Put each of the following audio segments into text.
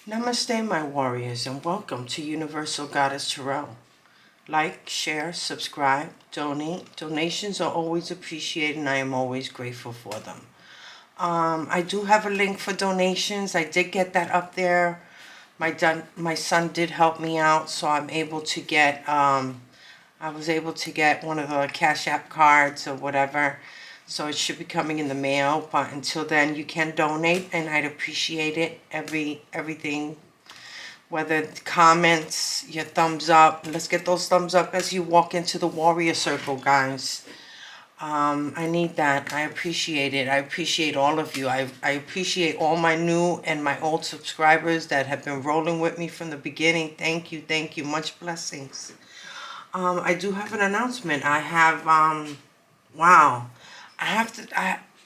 Namaste, my warriors, and welcome to Universal Goddess Tarot. Like, share, subscribe, donate. Donations are always appreciated, and I am always grateful for them. I do have a link for donations. I did get that up there. My son did help me out, so I'm able to get. I was able to get one of the Cash App cards or whatever. So it should be coming in the mail, but until then you can donate and I'd appreciate it. Everything, whether comments, your thumbs up. Let's get those thumbs up as you walk into the warrior circle, guys. I need that. I appreciate it. I appreciate all of you. I appreciate all my new and my old subscribers that have been rolling with me from the beginning. Thank you. Thank you. Much blessings. I do have an announcement. I have, wow. I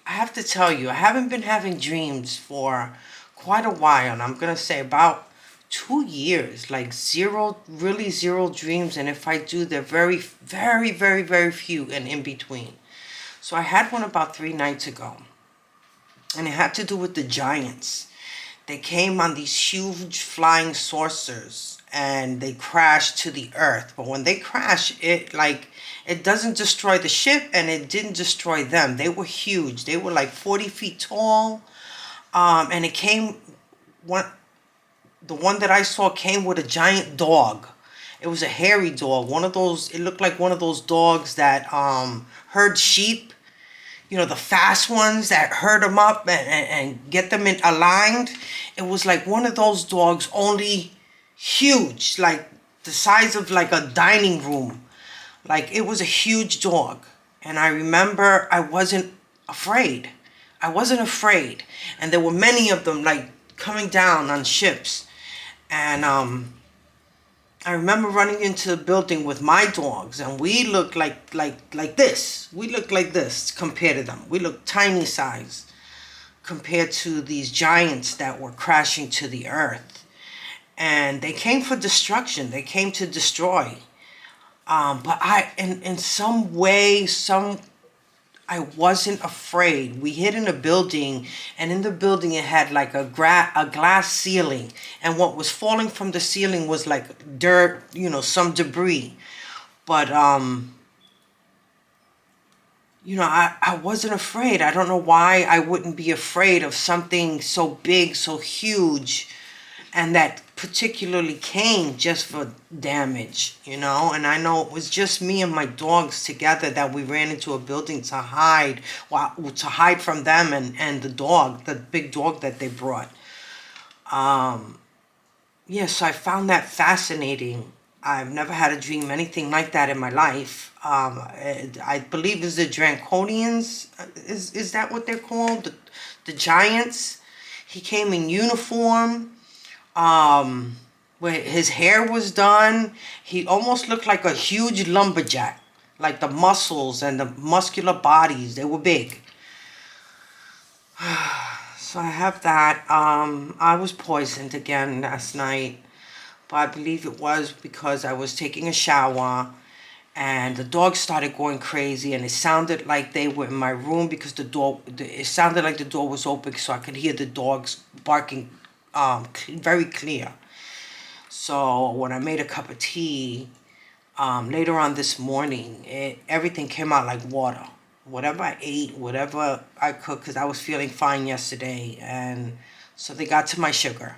have to tell you, I haven't been having dreams for quite a while. And I'm going to say about 2 years, like zero, really zero dreams. And if I do, they're very, very, very, very few and in between. So I had one about 3 nights ago. And it had to do with the Giants. They came on these huge flying saucers and they crashed to the earth. But when they crash, it doesn't destroy the ship and it didn't destroy them. They were huge. They were like 40 feet tall. And it came, the one that I saw came with a giant dog. It was a hairy dog. One of those, it looked like one of those dogs that herd sheep. You know, the fast ones that herd them up and get them aligned. It was like one of those dogs, only huge, like the size of like a dining room. Like it was a huge dog. And I remember I wasn't afraid. I wasn't afraid. And there were many of them like coming down on ships. And I remember running into the building with my dogs, and we looked like this. We looked like this compared to them. We looked tiny size compared to these giants that were crashing to the earth. And they came for destruction. They came to destroy. But in some way, I wasn't afraid. We hid in a building, and in the building it had like a glass ceiling, and what was falling from the ceiling was like dirt, you know, some debris. But you know, I wasn't afraid. I don't know why I wouldn't be afraid of something so big, so huge, and that particularly came just for damage, you know. And I know it was just me and my dogs together that we ran into a building to hide, from them and the dog, the big dog that they brought. Yes, I found that fascinating. I've never had a dream anything like that in my life. I believe it's the Draconians. Is that what they're called? The Giants. He came in uniform. Where his hair was done, he almost looked like a huge lumberjack. Like the muscles and the muscular bodies, they were big. So I have that. I was poisoned again last night, but I believe it was because I was taking a shower and the dogs started going crazy, and it sounded like they were in my room because it sounded like the door was open, so I could hear the dogs barking very clear. So when I made a cup of tea later on this morning, everything came out like water. Whatever I ate, whatever I cooked, because I was feeling fine yesterday. And so they got to my sugar.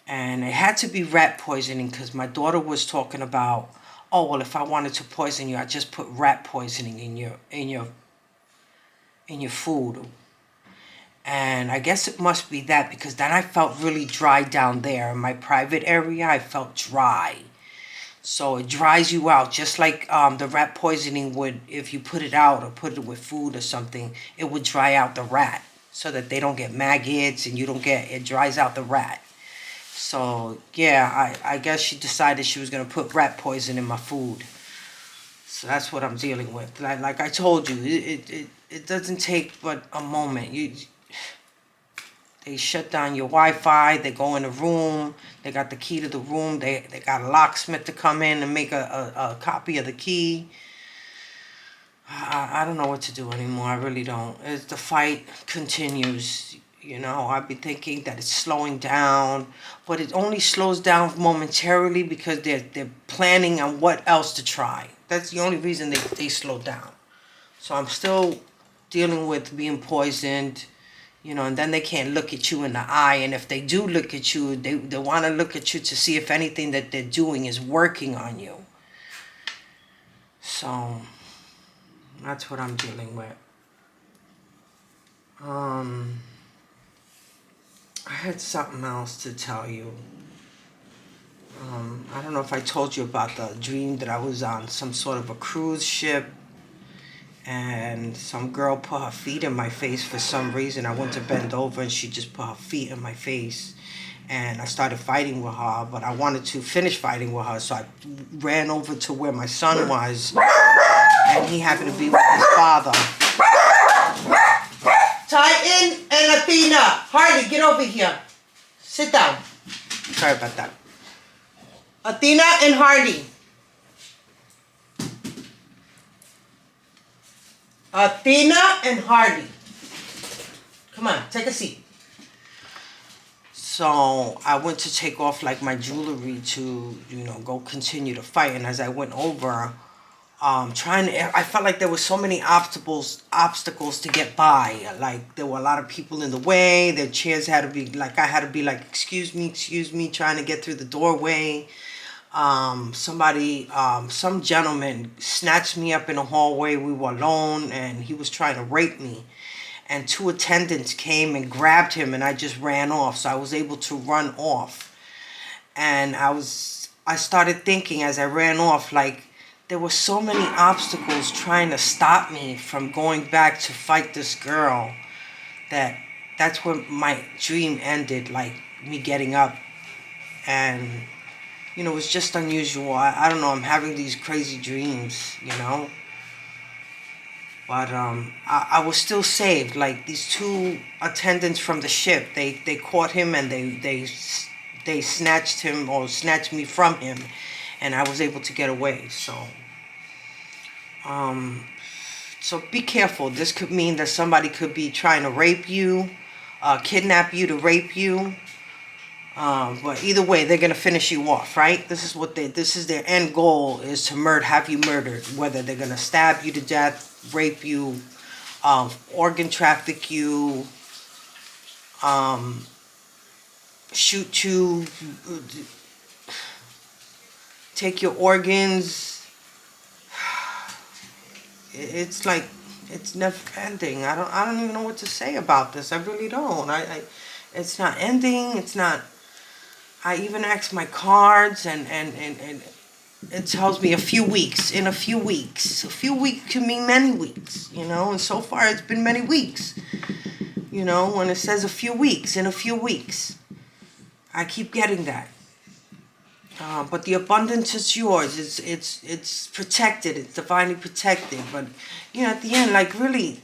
And it had to be rat poisoning because my daughter was talking about, oh, well, if I wanted to poison you, I'd just put rat poisoning in your food. And I guess it must be that, because then I felt really dry down there. In my private area, I felt dry. So it dries you out, just like the rat poisoning would, if you put it out or put it with food or something, it would dry out the rat so that they don't get maggots and it dries out the rat. So, yeah, I guess she decided she was going to put rat poison in my food. So that's what I'm dealing with. Like I told you, it doesn't take but a moment. They shut down your Wi-Fi. They go in the room. They got the key to the room. They got a locksmith to come in and make a copy of the key. I don't know what to do anymore. I really don't. The fight continues. You know, I'd be thinking that it's slowing down, but it only slows down momentarily because they're planning on what else to try. That's the only reason they slow down. So I'm still dealing with being poisoned, you know, and then they can't look at you in the eye. And if they do look at you, they want to look at you to see if anything that they're doing is working on you. So that's what I'm dealing with. I had something else to tell you. I don't know if I told you about the dream that I was on some sort of a cruise ship and some girl put her feet in my face for some reason. I went to bend over and she just put her feet in my face. And I started fighting with her, but I wanted to finish fighting with her, so I ran over to where my son was, and he happened to be with his father. Titan and Athena, Harley, get over here. Sit down. Sorry about that. Athena and Harley. Athena and Harley. Come on, take a seat. So I went to take off like my jewelry to, you know, go continue to fight. And as I went over, I felt like there were so many obstacles to get by. Like there were a lot of people in the way. The chairs had to be like, I had to be like, excuse me, trying to get through the doorway. Some gentleman snatched me up in the hallway. We were alone and he was trying to rape me. And 2 attendants came and grabbed him and I just ran off. So I was able to run off. And I started thinking as I ran off, like there were so many obstacles trying to stop me from going back to fight this girl that's where my dream ended, like me getting up. And, you know, it was just unusual. I don't know, I'm having these crazy dreams, you know. But I was still saved. Like these 2 attendants from the ship, they caught him and they snatched him or snatched me from him, and I was able to get away. So be careful. This could mean that somebody could be trying to rape you, kidnap you to rape you. But either way, they're gonna finish you off, right? This is their end goal, is to have you murdered. Whether they're gonna stab you to death, rape you, organ traffic you, shoot you, take your organs. It's like, it's never ending. I don't even know what to say about this. I really don't. It's not ending. It's not. I even asked my cards and it tells me a few weeks. In a few weeks. A few weeks can mean many weeks, you know, and so far it's been many weeks. You know, when it says a few weeks, in a few weeks. I keep getting that. But the abundance is yours. It's protected. It's divinely protected. But, you know, at the end, like really,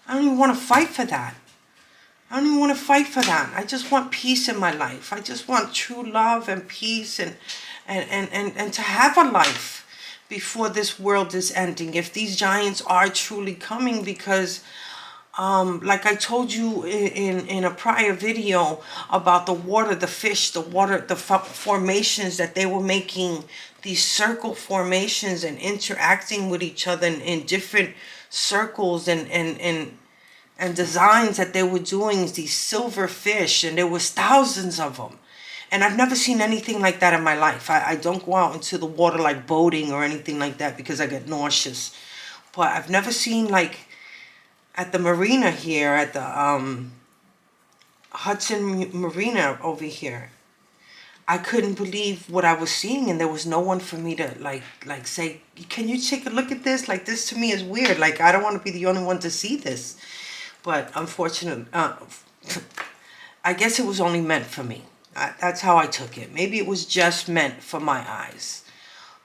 I don't even want to fight for that. I don't even want to fight for that. I just want peace in my life. I just want true love and peace and to have a life before this world is ending. If these giants are truly coming, because like I told you in a prior video about the water, the fish, the water, the formations that they were making, these circle formations and interacting with each other in different circles and designs that they were doing, these silver fish, and there was thousands of them. And I've never seen anything like that in my life. I don't go out into the water like boating or anything like that because I get nauseous. But I've never seen, like, at the marina here, at the Hudson Marina over here, I couldn't believe what I was seeing, and there was no one for me to like say, can you take a look at this? Like, this to me is weird. Like, I don't want to be the only one to see this. But unfortunately, I guess it was only meant for me. That's how I took it. Maybe it was just meant for my eyes.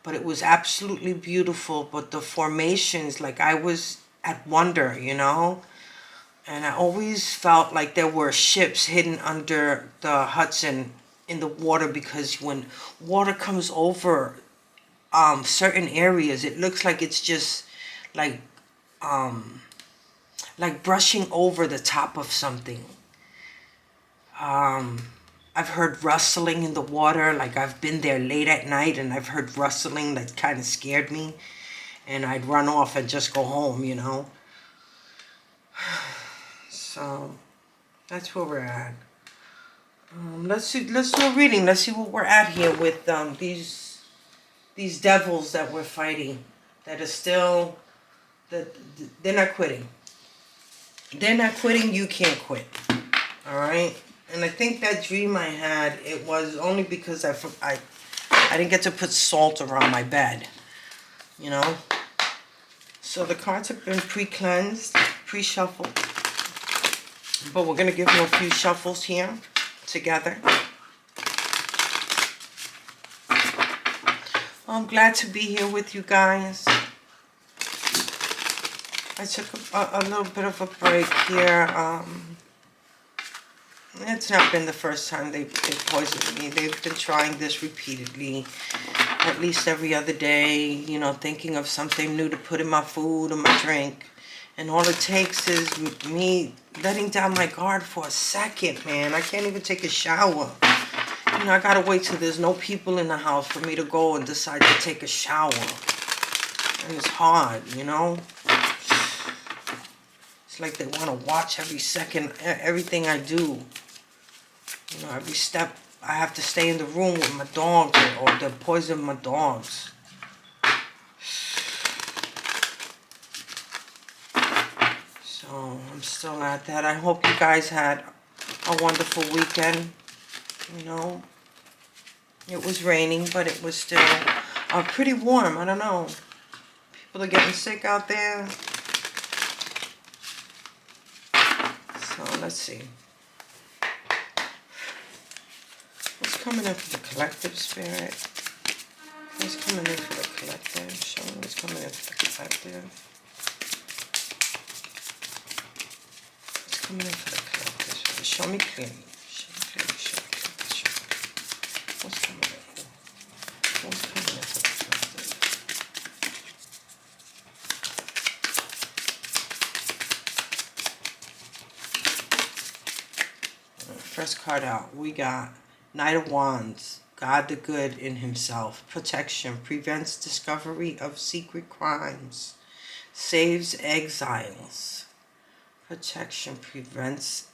But it was absolutely beautiful. But the formations, like, I was at wonder, you know? And I always felt like there were ships hidden under the Hudson in the water, because when water comes over certain areas, it looks like it's just like like brushing over the top of something. I've heard rustling in the water, like I've been there late at night and I've heard rustling that kind of scared me, and I'd run off and just go home, you know. So that's where we're at. Let's do a reading. Let's see what we're at here with these devils that we're fighting, that are still, that they're not quitting. They're not quitting. You can't quit. All right. And I think that dream I had, it was only because I didn't get to put salt around my bed, you know. So the cards have been pre-cleansed, pre-shuffled, but we're gonna give them a few shuffles here together. I'm glad to be here with you guys. I took a little bit of a break here. It's not been the first time they poisoned me. They've been trying this repeatedly, at least every other day, you know, thinking of something new to put in my food or my drink. And all it takes is me letting down my guard for a second, man. I can't even take a shower. You know, I gotta wait till there's no people in the house for me to go and decide to take a shower. And it's hard, you know? It's like they want to watch every second, everything I do. You know, every step I have to stay in the room with my dogs, or they'll poison my dogs. So I'm still at that. I hope you guys had a wonderful weekend. You know, it was raining, but it was still pretty warm. I don't know. People are getting sick out there. So let's see. What's coming in for the collective, Spirit? What's coming in for the collective? Show me what's coming in for the collective. What's coming in for the collective? Show me clearly. Show me clearly. Show me clearly. Show me clearly. What's coming in for? What's coming in for the collective? First card out, we got Knight of Wands, God the Good in Himself, protection, prevents discovery of secret crimes, saves exiles. Protection prevents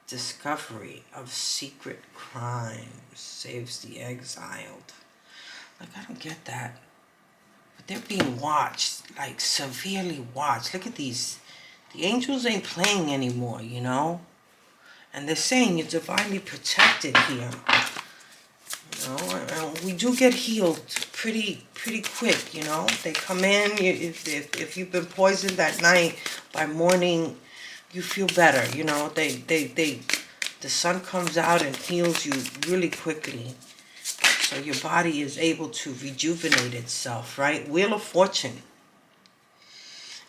discovery of secret crimes, saves the exiled. Like, I don't get that. But they're being watched, like severely watched. Look at these. The angels ain't playing anymore, you know? And they're saying you're divinely protected here. You know, and we do get healed pretty quick, you know. They come in, if you've been poisoned that night, by morning you feel better, you know. The sun comes out and heals you really quickly. So your body is able to rejuvenate itself, right? Wheel of Fortune.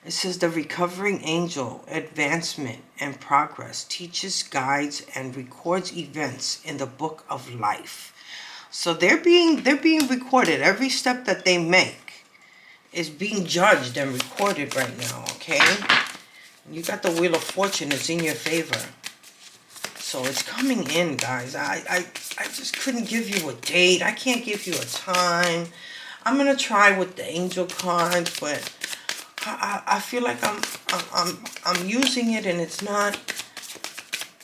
It says the recovering angel, advancement and progress, teaches, guides, and records events in the book of life. So they're being recorded. Every step that they make is being judged and recorded right now, okay? You got the Wheel of Fortune, it's in your favor. So it's coming in, guys. I just couldn't give you a date. I can't give you a time. I'm gonna try with the angel cards, but I feel like I'm using it, and it's not,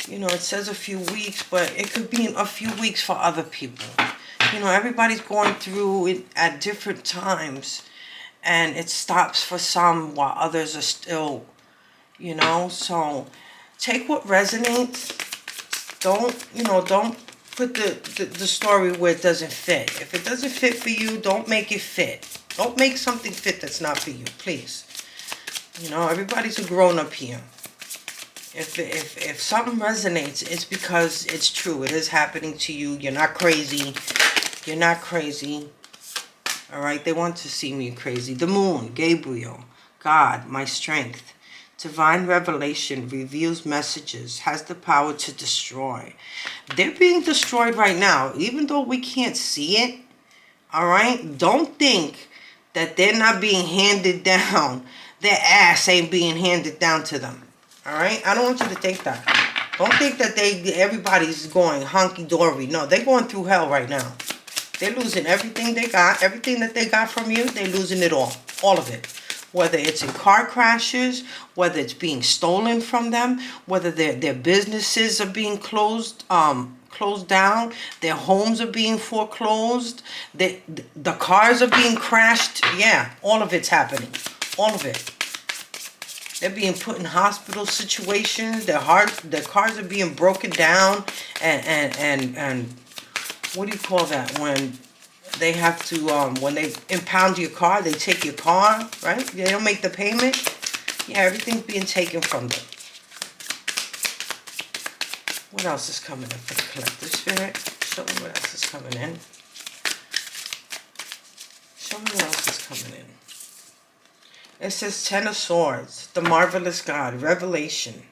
you know, it says a few weeks, but it could be a few weeks for other people. You know, everybody's going through it at different times, and it stops for some while others are still, you know. So take what resonates. Don't put the story where it doesn't fit. If it doesn't fit for you, don't make it fit. Don't make something fit that's not for you, please. You know, everybody's a grown-up here. If something resonates, it's because it's true. It is happening to you. You're not crazy. You're not crazy. All right? They want to see me crazy. The Moon, Gabriel, God, my strength. Divine revelation reveals messages, has the power to destroy. They're being destroyed right now, even though we can't see it. All right? Don't think that they're not being handed down. Their ass ain't being handed down to them. All right? I don't want you to think that. Don't think that everybody's going hunky-dory. No, they're going through hell right now. They're losing everything they got. Everything that they got from you, they're losing it all. All of it. Whether it's in car crashes, whether it's being stolen from them, whether their businesses are being closed down, their homes are being foreclosed, the cars are being crashed. Yeah, all of it's happening. All of it. They're being put in hospital situations. Their cars are being broken down, and what do you call that when they have to when they impound your car, they take your car, right? They don't make the payment. Yeah, everything's being taken from them. What else is coming in for the collective spirit? Show me what else is coming in. Show me what else is coming in. It says 10 of Swords, the marvelous God, revelation,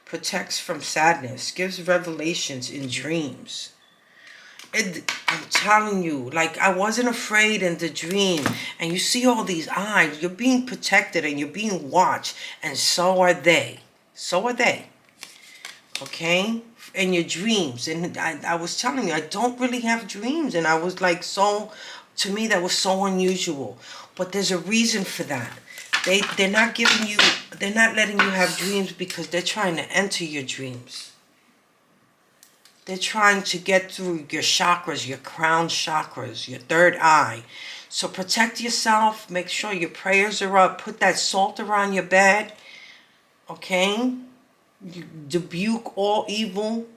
protects from sadness, gives revelations in dreams. I'm telling you, like, I wasn't afraid in the dream. And you see all these eyes. You're being protected and you're being watched. And so are they. So are they. Okay? In your dreams. And I was telling you, I don't really have dreams. And I was like, to me, that was so unusual. But there's a reason for that. They're not letting you have dreams because they're trying to enter your dreams. They're trying to get through your chakras, your crown chakras, your third eye. So protect yourself. Make sure your prayers are up. Put that salt around your bed. Okay? You rebuke all evil.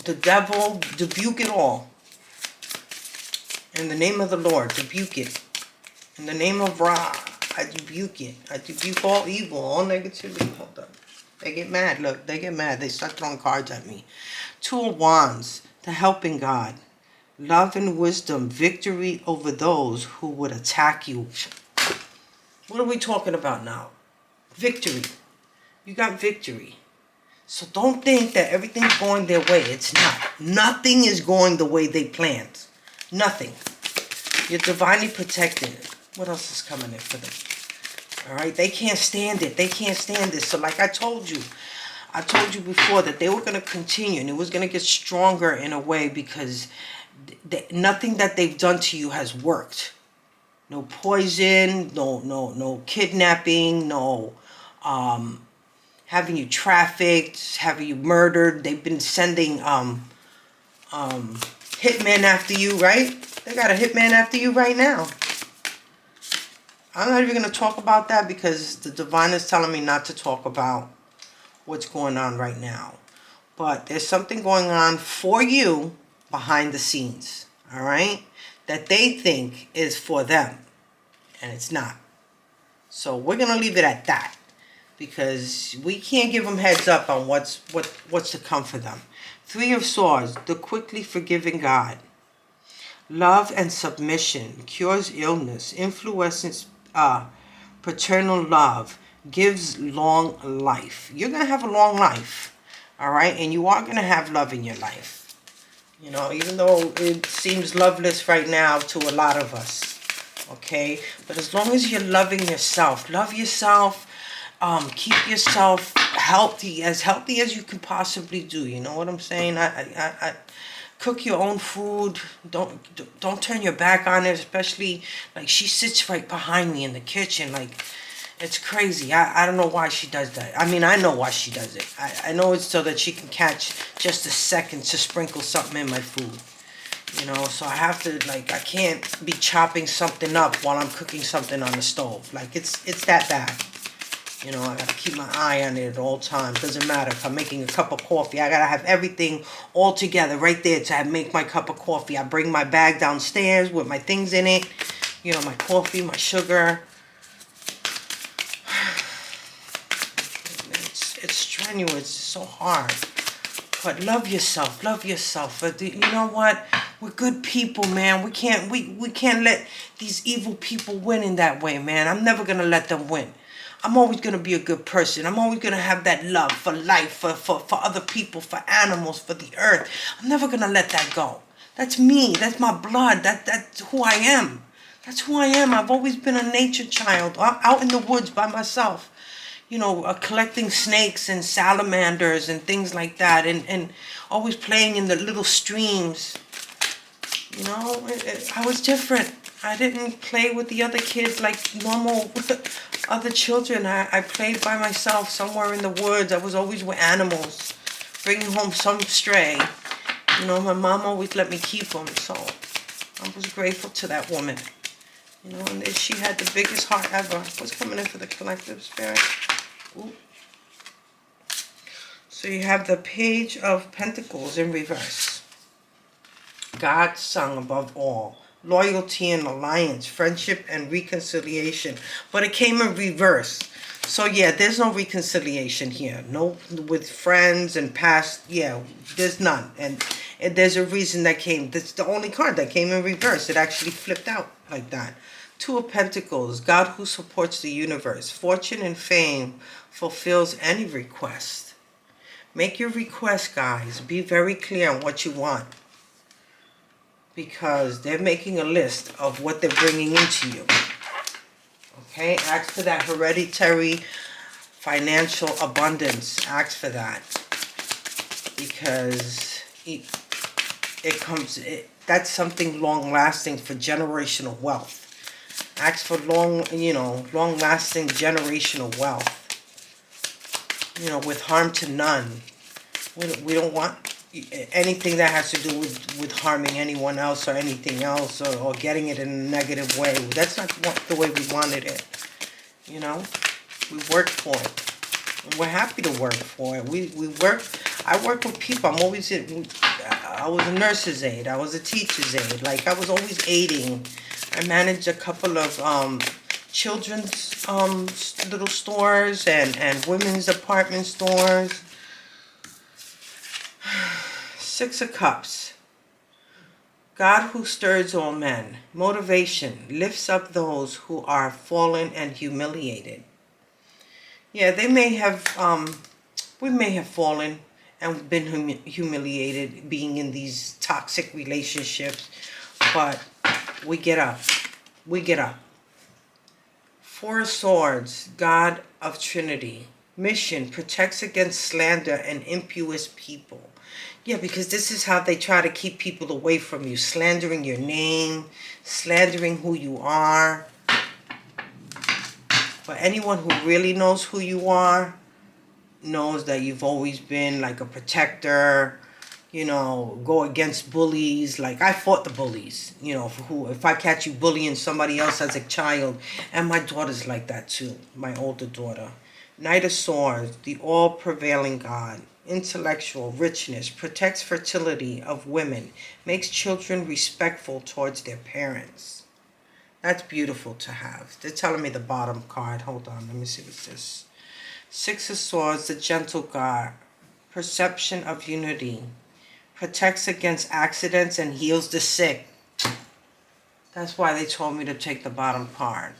The devil, rebuke it all. In the name of the Lord, rebuke it. In the name of Ra, I rebuke it. I rebuke all evil, all negativity. Hold up. They get mad. Look, they get mad. They start throwing cards at me. 2 of Wands, the helping God. Love and wisdom, victory over those who would attack you. What are we talking about now? Victory. You got victory. So don't think that everything's going their way. It's not. Nothing is going the way they planned. Nothing. You're divinely protected. What else is coming in for them? All right, they can't stand it. They can't stand this. So like I told you before that they were going to continue and it was going to get stronger in a way because nothing that they've done to you has worked. No poison, no kidnapping, no having you trafficked, having you murdered. They've been sending hitmen after you, right? They got a hitman after you right now. I'm not even going to talk about that because the divine is telling me not to talk about what's going on right now. But there's something going on for you behind the scenes, all right? That they think is for them, and it's not. So we're going to leave it at that because we can't give them heads up on what's to come for them. 3 of Swords, the quickly forgiving God. Love and submission cures illness, influences paternal love, gives long life. You're going to have a long life, all right? And you are going to have love in your life. You know, even though it seems loveless right now to a lot of us, okay? But as long as you're loving yourself, love yourself, keep yourself healthy as you can possibly do. You know what I'm saying? I cook your own food. Don't turn your back on it, especially like she sits right behind me in the kitchen. Like, it's crazy. I don't know why she does that. I mean, I know why she does it. I know it's so that she can catch just a second to sprinkle something in my food. You know, so I have to, like, I can't be chopping something up while I'm cooking something on the stove. Like, it's that bad. You know, I gotta keep my eye on it at all times. Doesn't matter if I'm making a cup of coffee. I gotta have everything all together right there to make my cup of coffee. I bring my bag downstairs with my things in it. You know, my coffee, my sugar. It's strenuous. It's so hard. But love yourself. Love yourself. But you know what? We're good people, man. We can't let these evil people win in that way, man. I'm never gonna let them win. I'm always going to be a good person. I'm always going to have that love for life, for other people, for animals, for the earth. I'm never going to let that go. That's me. That's my blood. That's who I am. That's who I am. I've always been a nature child, out in the woods by myself. collecting snakes and salamanders and things like that, and always playing in the little streams. I was different. I didn't play with the other kids like normal other children. I played by myself somewhere in the woods. I was always with animals, bringing home some stray. My mom always let me keep them, so I was grateful to that woman. And she had the biggest heart ever. What's coming in for the collective spirit? Ooh. So you have the Page of Pentacles in reverse. God sung above all. Loyalty and alliance, friendship and reconciliation. But it came in reverse. So yeah, there's no reconciliation here. No, with friends and past, there's none. And there's a reason that came. That's the only card that came in reverse. It actually flipped out like that. Two of Pentacles, God who supports the universe. Fortune and fame fulfills any request. Make your request, guys. Be very clear on what you want. Because they're making a list of what they're bringing into you. Okay? Ask for that hereditary financial abundance. Ask for that. Because that's something long-lasting for generational wealth. Ask for long-lasting generational wealth. With harm to none. We don't want anything that has to do with harming anyone else or anything else, or getting it in a negative way. That's not the way we wanted it. We worked for it. And we're happy to work for it. I work with people. I was a nurse's aide. I was a teacher's aide. Like, I was always aiding. I managed a couple of children's little stores and women's department stores. Six of Cups. God who stirs all men. Motivation. Lifts up those who are fallen and humiliated. Yeah, we may have fallen and been humiliated being in these toxic relationships, but we get up. We get up. Four of Swords. God of Trinity. Mission. Protects against slander and impious people. Yeah, because this is how they try to keep people away from you. Slandering your name. Slandering who you are. But anyone who really knows who you are knows that you've always been like a protector. Go against bullies. Like, I fought the bullies. If I catch you bullying somebody else as a child. And my daughter's like that too. My older daughter. Knight of Swords. The all-prevailing God. Intellectual richness, protects fertility of women, makes children respectful towards their parents. That's beautiful to have. They're telling me the bottom card. Hold on, let me see what's this. Six of Swords, the gentle God, perception of unity, protects against accidents and heals the sick. That's why they told me to take the bottom card.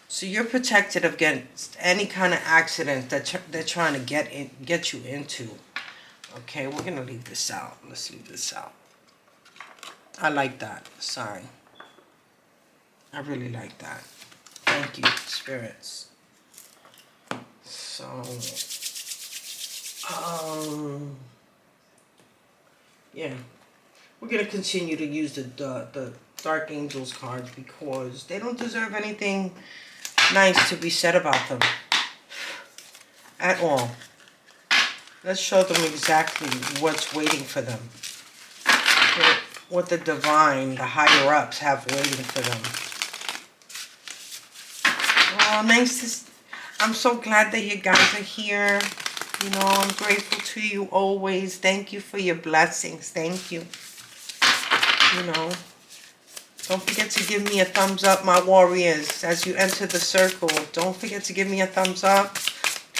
So you're protected against any kind of accident that they're trying to get you into. Okay, we're going to leave this out. Let's leave this out. I like that. Sorry. I really like that. Thank you, spirits. So, yeah. We're going to continue to use the Dark Angels cards because they don't deserve anything nice to be said about them at all. Let's show them exactly what's waiting for them. What the divine, the higher ups have waiting for them. Oh, nice. I'm so glad that you guys are here. I'm grateful to you always. Thank you for your blessings. Thank you. Don't forget to give me a thumbs up, my warriors, as you enter the circle. Don't forget to give me a thumbs up.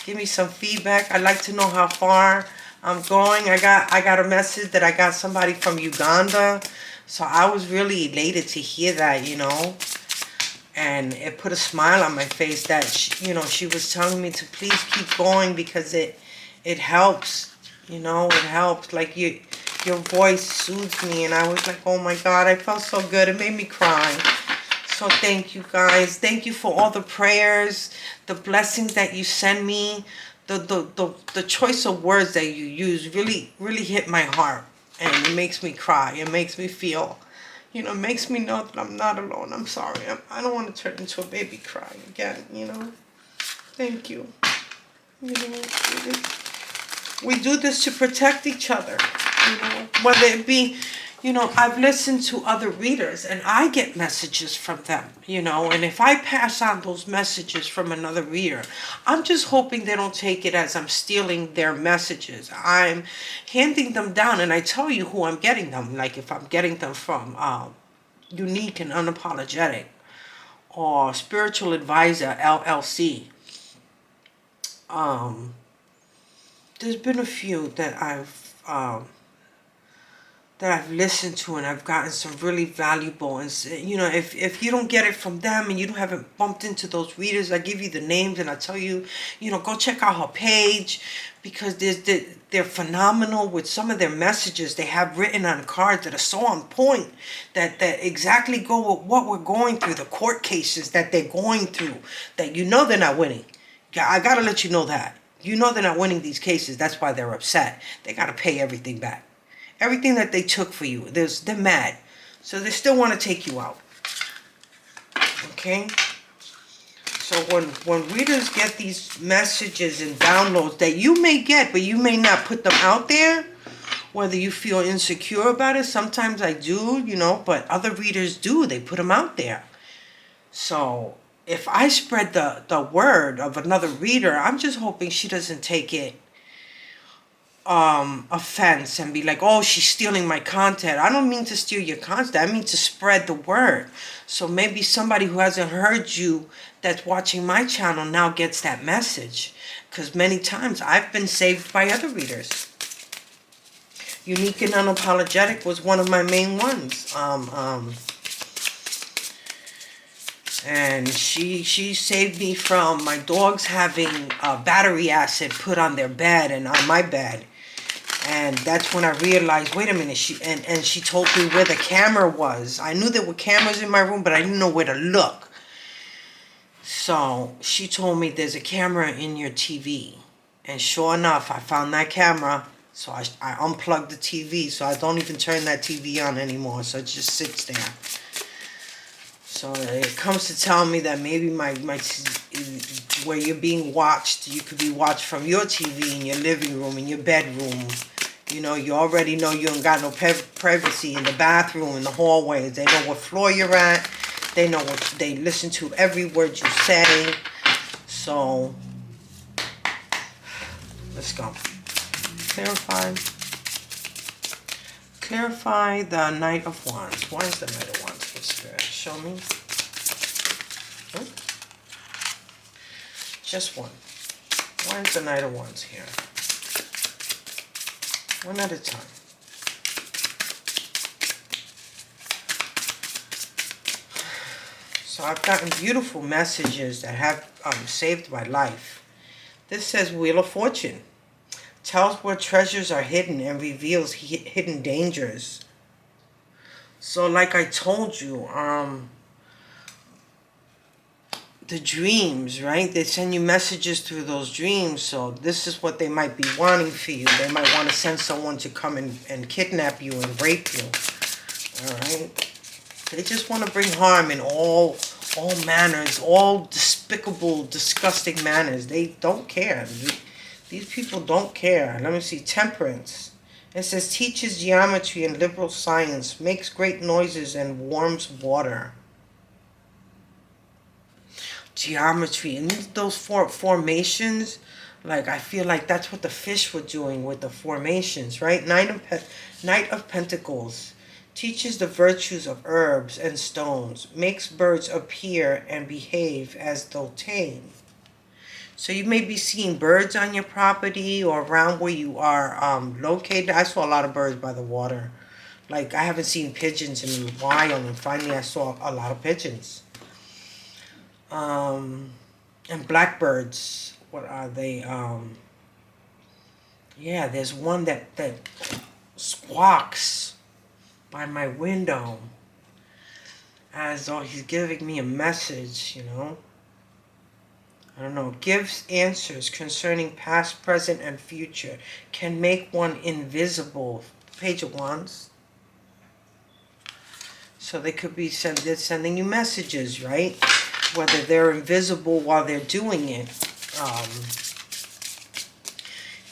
Give me some feedback. I'd like to know how far I'm going. I got a message that I got somebody from Uganda. So I was really elated to hear that, And it put a smile on my face that, she was telling me to please keep going because it helps. It helps. Like, your voice soothed me, and I was like, oh my God, I felt so good. It made me cry. So thank you guys. Thank you for all the prayers, the blessings that you send me, the choice of words that you use really hit my heart, and it makes me cry. It makes me feel, it makes me know that I'm not alone. I'm sorry. I don't want to turn into a baby crying again. Thank you. We do this to protect each other. Whether it be, I've listened to other readers and I get messages from them, and if I pass on those messages from another reader, I'm just hoping they don't take it as I'm stealing their messages. I'm handing them down, and I tell you who I'm getting them. Like if I'm getting them from Unique and Unapologetic or Spiritual Advisor LLC. There's been a few that I've listened to, and I've gotten some really valuable. And if you don't get it from them and you haven't bumped into those readers, I give you the names and I tell you, go check out her page, because they're phenomenal with some of their messages they have written on cards that are so on point, that exactly go with what we're going through, the court cases that they're going through, that they're not winning. I gotta let you know that. They're not winning these cases. That's why they're upset. They gotta pay everything back. Everything that they took for you, they're mad. So they still want to take you out. Okay? So when readers get these messages and downloads that you may get, but you may not put them out there, whether you feel insecure about it, sometimes I do, but other readers do. They put them out there. So if I spread the word of another reader, I'm just hoping she doesn't take it offense and be like, oh, she's stealing my content. I don't mean to steal your content. I mean to spread the word. So maybe somebody who hasn't heard you that's watching my channel now gets that message. Because many times I've been saved by other readers. Unique and Unapologetic was one of my main ones. And she saved me from my dogs having battery acid put on their bed and on my bed. And that's when I realized, wait a minute, she told me where the camera was. I knew there were cameras in my room, but I didn't know where to look. So she told me there's a camera in your TV. And sure enough, I found that camera. So I unplugged the TV, so I don't even turn that TV on anymore. So it just sits there. So it comes to tell me that maybe my where you're being watched, you could be watched from your TV in your living room, in your bedroom. You already know you ain't got no privacy in the bathroom, in the hallways. They know what floor you're at. They listen to every word you say. So let's go. Clarify the Knight of Wands. Why is the Knight of Wands for Spirit? Show me. Oh. Just one. Why is the Knight of Wands here? One at a time. So I've gotten beautiful messages that have saved my life. This says Wheel of Fortune. Tells where treasures are hidden and reveals hidden dangers. So like I told you, the dreams, right? They send you messages through those dreams. So this is what they might be wanting for you. They might want to send someone to come and kidnap you and rape you. All right? They just want to bring harm in all manners, all despicable, disgusting manners. They don't care. These people don't care. Let me see. Temperance. It says, teaches geometry and liberal science, makes great noises and warms water. Geometry. And those formations, like I feel like that's what the fish were doing with the formations, right? Knight of Pentacles. Teaches the virtues of herbs and stones. Makes birds appear and behave as though tame. So you may be seeing birds on your property or around where you are located. I saw a lot of birds by the water. Like, I haven't seen pigeons in a while, and finally I saw a lot of pigeons. And blackbirds, what are they? Yeah, there's one that squawks by my window. as though he's giving me a message, you know. I don't know. Gives answers concerning past, present, and future. Can make one invisible. Page of Wands. So they could be they're sending you messages, right? Whether they're invisible while they're doing it.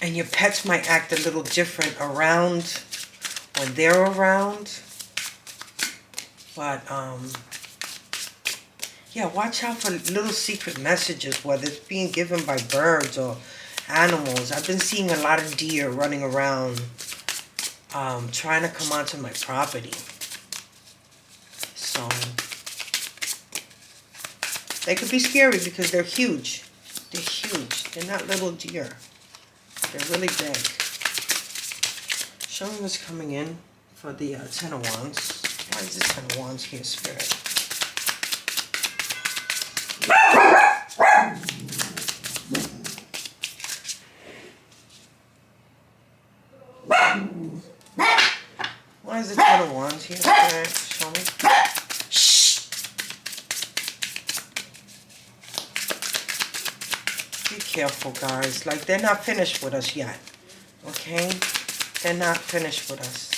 And your pets might act a little different around when they're around. But, yeah, watch out for little secret messages, whether it's being given by birds or animals. I've been seeing a lot of deer running around trying to come onto my property. So, they could be scary because they're huge. They're huge. They're not little deer. They're really big. Show me what's coming in for the Ten of Wands. Why is this Ten of Wands here, Spirit? Why is the Ten of Wands here, Spirit? Show me. Shh! Be careful, guys. Like, they're not finished with us yet. Okay? They're not finished with us.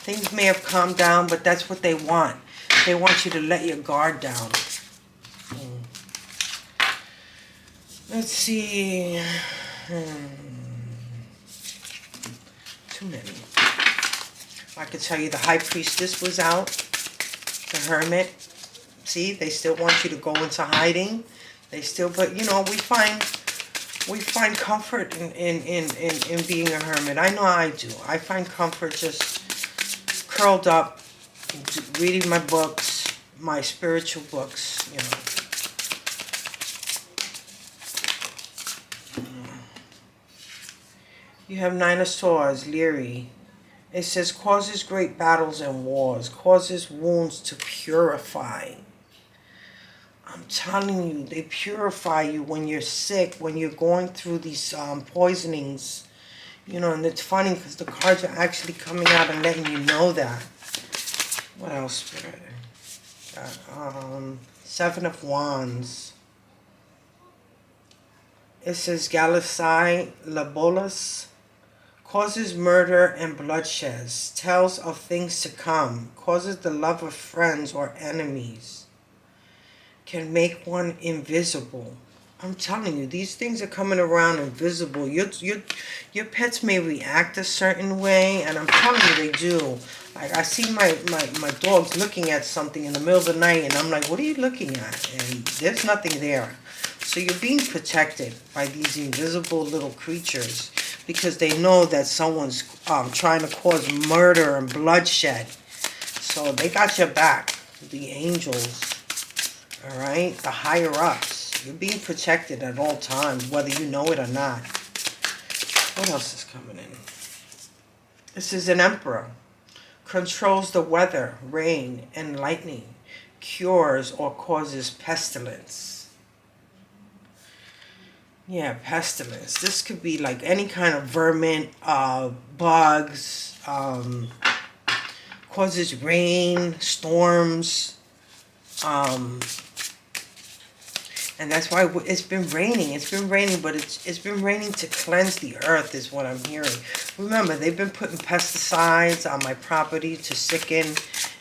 Things may have calmed down, but that's what they want. They want you to let your guard down. Let's see. Too many. I could tell you the High Priestess was out. The Hermit. See, they still want you to go into hiding. They still, but you know, we find comfort in being a hermit. I know I do. I find comfort just curled up, reading my books, my spiritual books, you know. You have Nine of Swords, Leary. It says, causes great battles and wars, causes wounds to purify. I'm telling you, they purify you when you're sick, when you're going through these poisonings. You know, and it's funny because the cards are actually coming out and letting you know that. What else, Spirit? Seven of Wands. It says, Galasai Labolas. Causes murder and bloodshed. Tells of things to come. Causes the love of friends or enemies. Can make one invisible. I'm telling you, these things are coming around invisible. Your pets may react a certain way, and I'm telling you they do. Like, I see my dogs looking at something in the middle of the night, and I'm like, what are you looking at? And there's nothing there. So you're being protected by these invisible little creatures because they know that someone's trying to cause murder and bloodshed. So they got your back. The angels. All right? The higher-ups. You're being protected at all times, whether you know it or not. What else is coming in? This is an emperor. Controls the weather, rain, and lightning. Cures or causes pestilence. Yeah, pestilence. This could be like any kind of vermin, bugs, causes rain, storms, and that's why it's been raining. It's been raining, but it's been raining to cleanse the earth is what I'm hearing. Remember, they've been putting pesticides on my property to sicken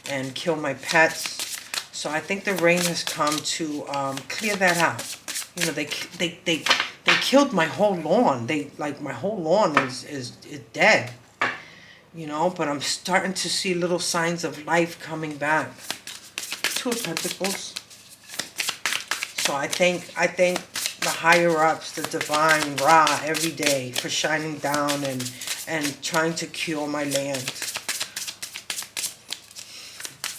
and kill my pets. So I think the rain has come to clear that out. You know, they killed my whole lawn. My whole lawn is dead. You know, but I'm starting to see little signs of life coming back. Two of Pentacles. So I thank the higher-ups, the divine Ra, every day for shining down and trying to cure my land.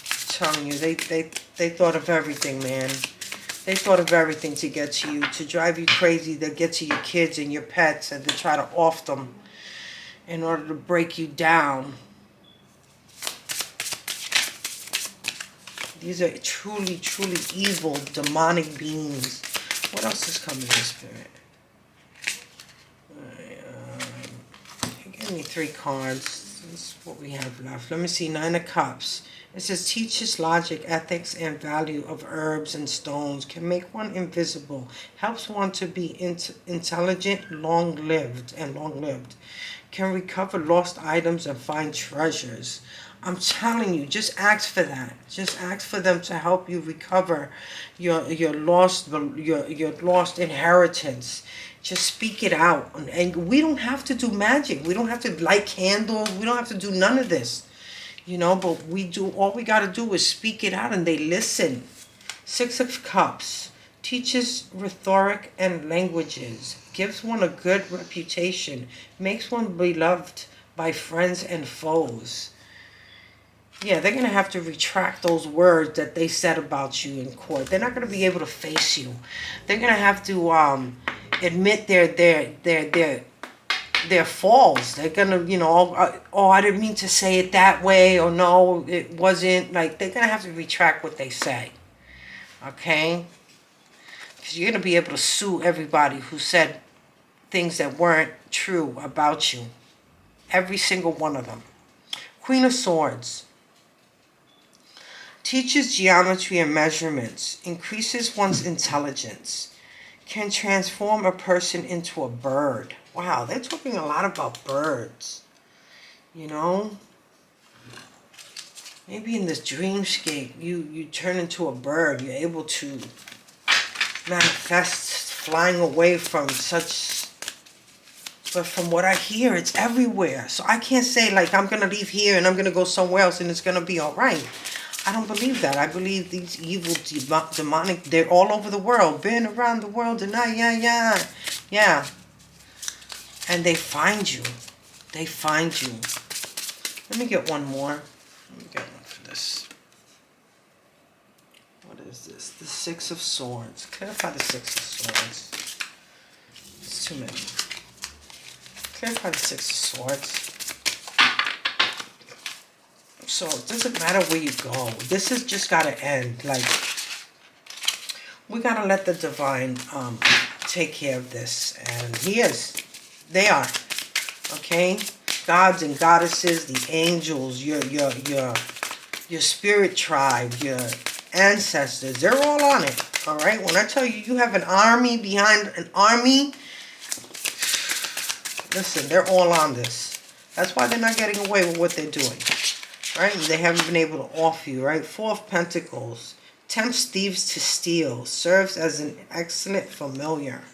I'm telling you, they thought of everything, man. They thought of everything to get to you, to drive you crazy, to get to your kids and your pets, and to try to off them in order to break you down. These are truly, truly evil, demonic beings. What else is coming in Spirit? Give me 3 cards. This is what we have left. Let me see. 9 of Cups. It says, teaches logic, ethics, and value of herbs and stones, can make one invisible, helps one to be intelligent, long-lived, can recover lost items and find treasures. I'm telling you, just ask for that. Just ask for them to help you recover your lost inheritance. Just speak it out. And we don't have to do magic. We don't have to light candles. We don't have to do none of this. You know, but we do, all we got to do is speak it out and they listen. Six of Cups teaches rhetoric and languages, gives one a good reputation, makes one beloved by friends and foes. Yeah, they're going to have to retract those words that they said about you in court. They're not going to be able to face you. They're going to have to admit their faults. They're going to, you know, oh, I didn't mean to say it that way, or no, it wasn't. Like, they're going to have to retract what they say. Okay? Because you're going to be able to sue everybody who said things that weren't true about you. Every single one of them. Queen of Swords. Teaches geometry and measurements. Increases one's intelligence. Can transform a person into a bird. Wow, they're talking a lot about birds. You know? Maybe in this dreamscape, you turn into a bird. You're able to manifest flying away from such... But from what I hear, it's everywhere. So I can't say, like, I'm going to leave here and I'm going to go somewhere else and it's going to be all right. I don't believe that. I believe these evil, demonic, they're all over the world. Been around the world tonight. Yeah. And they find you. They find you. Let me get one more. Let me get one for this. What is this? The Six of Swords. Clarify the Six of Swords. It's too many. Clarify the Six of Swords. So it doesn't matter where you go. This has just got to end. Like, we got to let the divine take care of this. And he is. They are. Okay? Gods and goddesses, the angels, your spirit tribe, your ancestors, they're all on it. All right? When I tell you, you have an army behind an army, listen, they're all on this. That's why they're not getting away with what they're doing. Right? They haven't been able to offer you, right? Four of Pentacles. Tempts thieves to steal. Serves as an excellent familiar.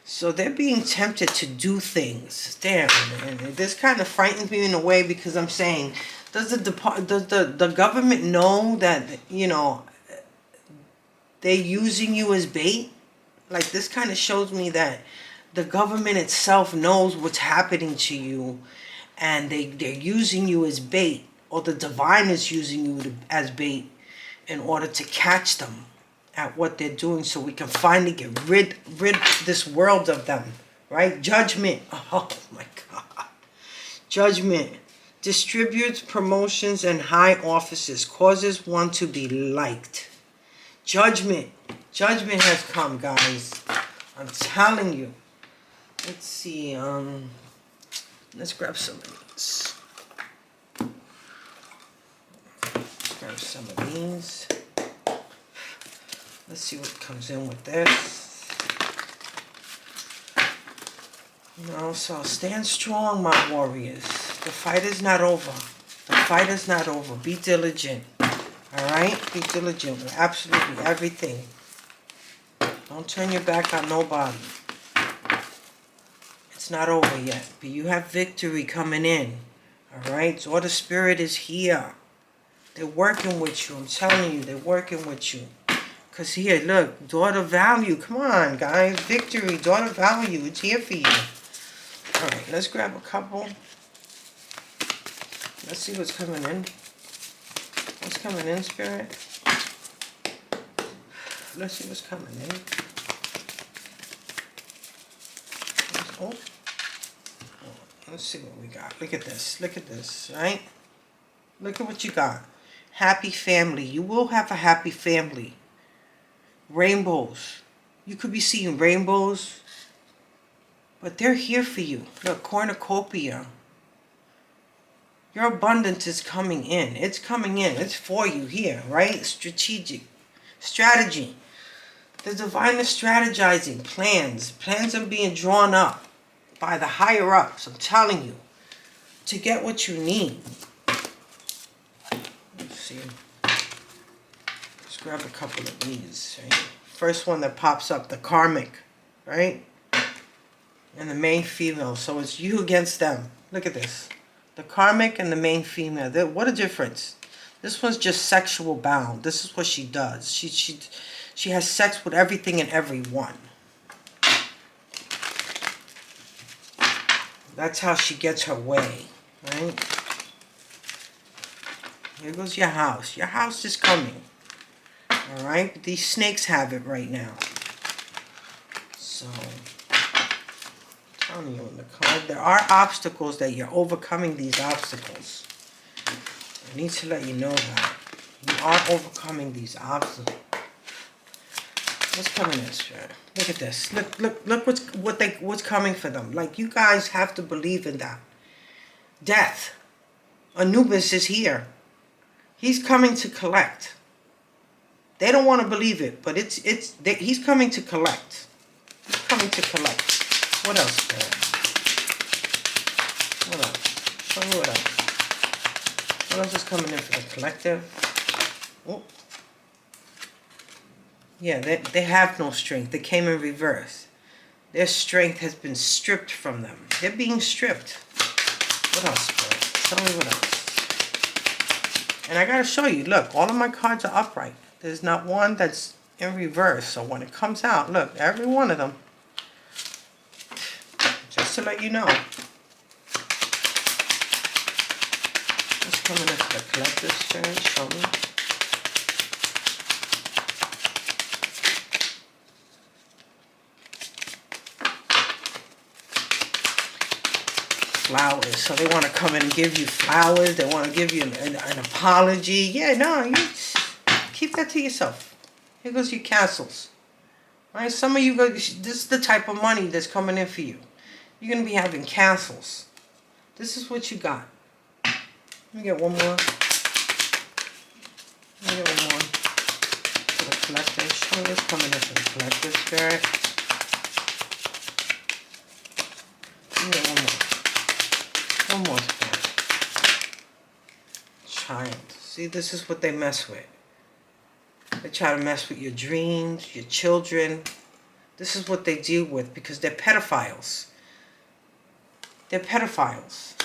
So they're being tempted to do things. Damn, man. This kind of frightens me in a way because I'm saying, does the government know that, you know, they're using you as bait? Like, this kind of shows me that the government itself knows what's happening to you. And they're using you as bait, or the divine is using you as bait in order to catch them at what they're doing, so we can finally get rid this world of them, right? Judgment. Oh my God. Judgment. Distributes promotions and high offices, causes one to be liked. Judgment. Judgment has come, guys. I'm telling you. Let's see. Let's grab some of these. Let's grab some of these. Let's see what comes in with this. You know, so stand strong, my warriors. The fight is not over. The fight is not over. Be diligent. All right? Be diligent with absolutely everything. Don't turn your back on nobody. It's not over yet, but you have victory coming in. All right? So the Spirit is here. They're working with you. I'm telling you, they're working with you. Because here, look, daughter value. Come on, guys. Victory, daughter value. It's here for you. All right, let's grab a couple. Let's see what's coming in. What's coming in, Spirit? Let's see what's coming in. Oh. Let's see what we got. Look at this. Look at this, right? Look at what you got. Happy family. You will have a happy family. Rainbows. You could be seeing rainbows, but they're here for you. Look, cornucopia. Your abundance is coming in. It's coming in. It's for you here, right? Strategy. The divine is strategizing. Plans are being drawn up by the higher ups. I'm telling you, to get what you need. Let's see. Let's grab a couple of these. Right? First one that pops up, the karmic, right? And the main female. So it's you against them. Look at this. The karmic and the main female. What a difference. This one's just sexual bound. This is what she does. She has sex with everything and everyone. That's how she gets her way, right? Here goes your house. Your house is coming. All right? But these snakes have it right now. So, I'm telling you in the card, there are obstacles that you're overcoming these obstacles. I need to let you know that. You are overcoming these obstacles. What's coming in, Spirit? Look at this. Look what's coming for them. Like, you guys have to believe in that. Death. Anubis is here. He's coming to collect. They don't want to believe it, but he's coming to collect. He's coming to collect. What else, Spirit? What else? Show me what else. What else is coming in for the collective? Oh. Yeah, they have no strength. They came in reverse. Their strength has been stripped from them. They're being stripped. What else, Spirit? Show me what else. And I got to show you, look, all of my cards are upright. There's not one that's in reverse. So when it comes out, look, every one of them. Just to let you know. What's coming in for the collective, Spirit? Show me. Flowers. So they want to come in and give you flowers. They want to give you an apology. Yeah, no, you keep that to yourself. Here goes your castles. All right, some of you guys, this is the type of money that's coming in for you. You're going to be having castles. This is what you got. Let me get one more. Let me get one more. For the collective. Show me what's coming in for the collective, Spirit. Let me get one more. One more Spirit. Child. See, this is what they mess with. They try to mess with your dreams, your children. This is what they deal with because they're pedophiles. They're pedophiles.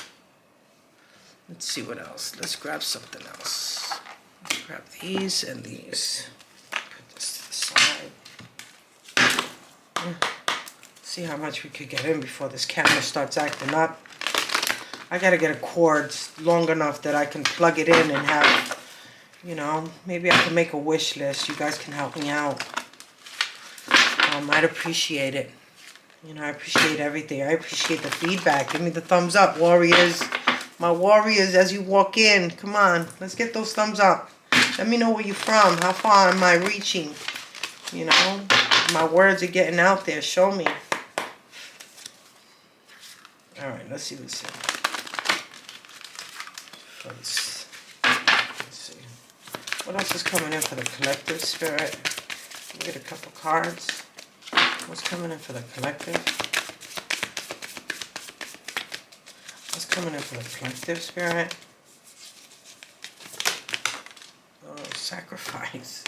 Let's see what else. Let's grab something else. Let's grab these and these. Put this to the side. See how much we could get in before this camera starts acting up. I gotta get a cord long enough that I can plug it in and have, you know, maybe I can make a wish list. You guys can help me out. I'd appreciate it. You know, I appreciate everything. I appreciate the feedback. Give me the thumbs up, warriors. My warriors, as you walk in, come on. Let's get those thumbs up. Let me know where you're from. How far am I reaching? You know, my words are getting out there. Show me. All right, let's see what's in. Let's see. What else is coming in for the collective, Spirit? We get a couple cards. What's coming in for the collective? What's coming in for the collective, Spirit? Oh, sacrifice.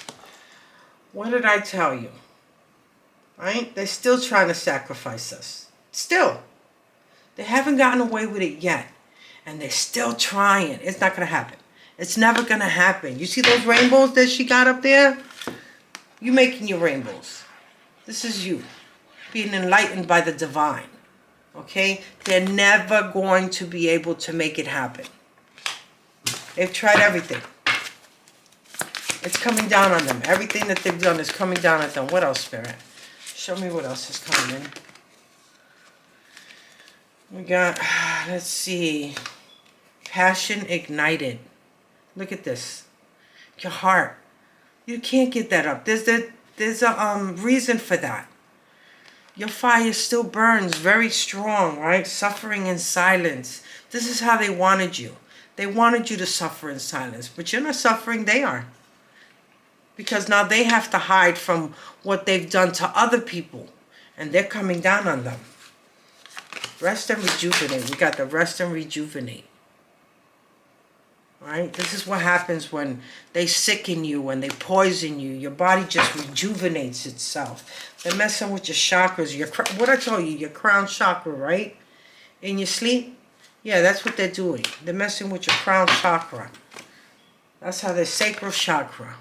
What did I tell you? Right? They're still trying to sacrifice us. Still. They haven't gotten away with it yet. And they're still trying. It's not going to happen. It's never going to happen. You see those rainbows that she got up there? You making your rainbows. This is you. Being enlightened by the divine. Okay? They're never going to be able to make it happen. They've tried everything. It's coming down on them. Everything that they've done is coming down on them. What else, Spirit? Show me what else is coming in. We got, let's see, passion ignited. Look at this. Your heart. You can't get that up. There's a reason for that. Your fire still burns very strong, right? Suffering in silence. This is how they wanted you. They wanted you to suffer in silence, but you're not suffering, they are. Because now they have to hide from what they've done to other people, and they're coming down on them. Rest and rejuvenate. We got the rest and rejuvenate. Right? This is what happens when they sicken you, when they poison you. Your body just rejuvenates itself. They're messing with your chakras. What I told you, your crown chakra, right? In your sleep? Yeah, that's what they're doing. They're messing with your crown chakra. That's how their sacral chakra.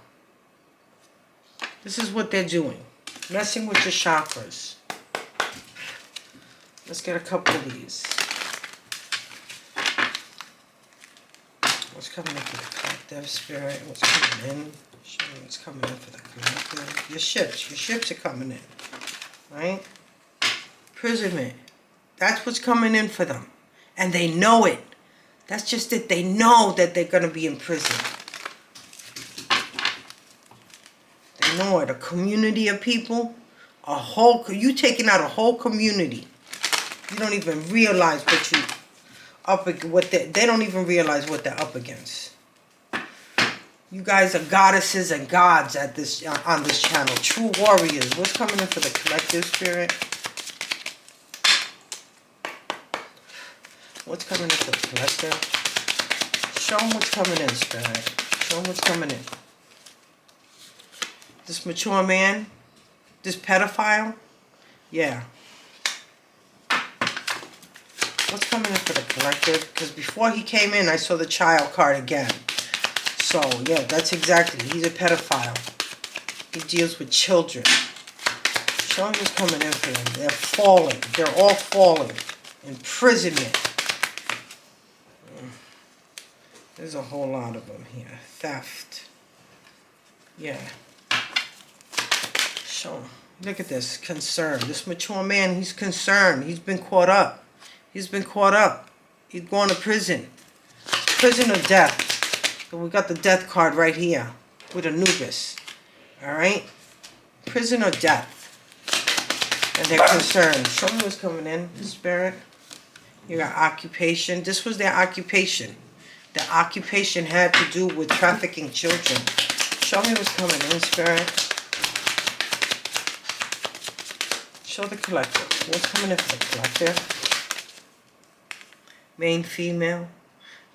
This is what they're doing. Messing with your chakras. Let's get a couple of these. What's coming in for the collective spirit? What's coming in? Show me what's coming in for the collective. Your ships are coming in. Right? Imprisonment. That's what's coming in for them. And they know it. That's just it. They know that they're going to be imprisoned. They know it. A community of people. You taking out a whole community. You don't even realize they don't even realize what they're up against. You guys are goddesses and gods on this channel. True warriors. What's coming in for the collective spirit? What's coming in for the collective? Show them what's coming in, spirit. Show them what's coming in. This mature man, this pedophile, yeah. What's coming in for the collective? Because before he came in, I saw the child card again. So, yeah, that's exactly. He's a pedophile. He deals with children. Show him what's coming in for them. They're falling. They're all falling. Imprisonment. There's a whole lot of them here. Theft. Yeah. Show him. Look at this. Concern. This mature man, he's concerned. He's been caught up. He's been caught up. He's going to prison. Prison or death. So we got the death card right here with Anubis. Alright? Prison or death. And they're concerned. Show me what's coming in, spirit. You got occupation. This was their occupation. Their occupation had to do with trafficking children. Show me what's coming in, spirit. Show the collective. What's coming in for the collective? Main female.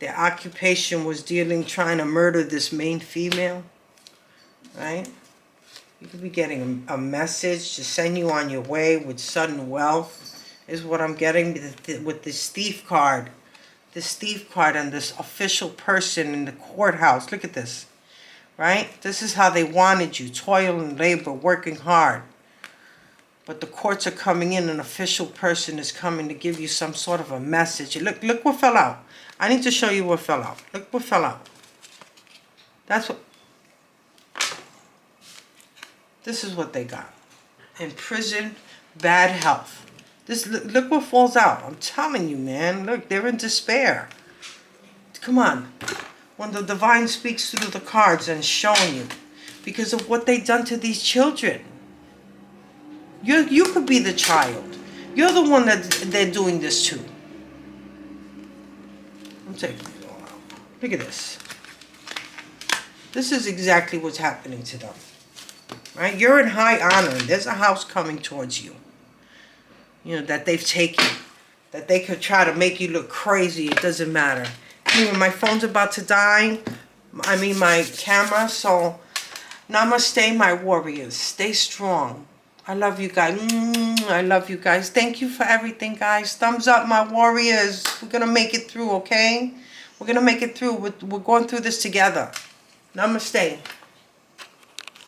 Their occupation was trying to murder this main female. Right? You could be getting a message to send you on your way with sudden wealth. Is what I'm getting with this thief card. This thief card and this official person in the courthouse. Look at this. Right? This is how they wanted you. Toil and labor, working hard. But the courts are coming in. An official person is coming to give you some sort of a message. Look what fell out. I need to show you what fell out. Look what fell out. That's what... This is what they got. In prison, bad health. Look what falls out. I'm telling you, man. Look, they're in despair. Come on. When the divine speaks through the cards and showing you. Because of what they done to these children. You could be the child. You're the one that they're doing this to. I'm taking it all out. Look at this. This is exactly what's happening to them. Right? You're in high honor. And there's a house coming towards you. You know, that they've taken. That they could try to make you look crazy. It doesn't matter. Anyway, my phone's about to die. I mean, my camera. So, namaste, my warriors. Stay strong. I love you guys. I love you guys. Thank you for everything, guys. Thumbs up, my warriors. We're going to make it through, okay? We're going to make it through. We're going through this together. Namaste.